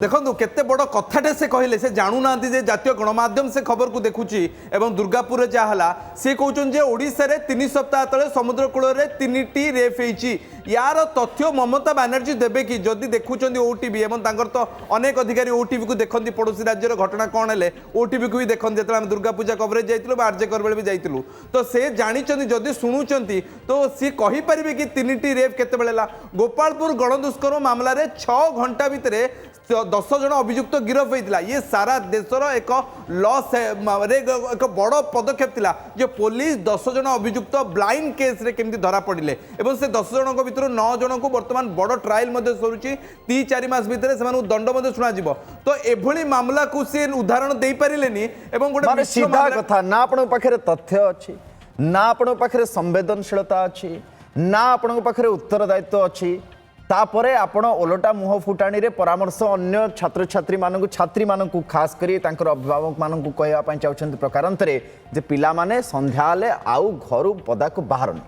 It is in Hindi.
देखो केते बड़ कथाटे से कहले से जानू ना जातीय गणमाध्यम से खबर को देखुची एवं दुर्गापुर जहाँ सी कहते ओडिशा रे 3 सप्ताह तले समुद्र कूल में 3टी रेप होती यार तथ्य ममता बानर्जी देवे कि जदि देखुं ओटीवी एवं तो अनेक अधिकारी ओटीवी को देखते पड़ोशी राज्यर घटना कौन है ओटीवी को भी देखते जो दुर्गा पूजा कवरेज जाइलु आरजेकर बेले भी जाइलु तो से जानी जदि शुणुंट तो सी कहीपर कि 3टी रेप केतबेले गोपालपुर गणदुष्कर्म मामलें 6 घंटा भितर 10 जन अभियुक्त गिरफ होता ये सारा देशर एक लॉस एक बड़ पदक्षेप थिला जो पुलिस 10 जन अभियुक्त ब्लाइंड केस रे केमती धरा पड़े और से 10 जन भितर 9 जन को बर्तमान बड़ ट्रायल सरुची 3-4 मास भितर से दंड शुणा तो एभली मामला को सी उदाहरण दे पारे गोटे सीधा कथा ना आपण पाखे तथ्य अच्छी ना आपण पाखे संवेदनशीलता अच्छी ना आपण पाखे उत्तरदायित्व अच्छी तापरे आपण ओलटा मुह फुटाणी रे परामर्श अन्य छात्र छात्री मानकु छात्री मानकु खास करी तांकर अभिभावक मानकु कहया पई चाहउछन्ति प्रकारांतरे जे पिला माने संध्या आउ घरु पदा को बाहरन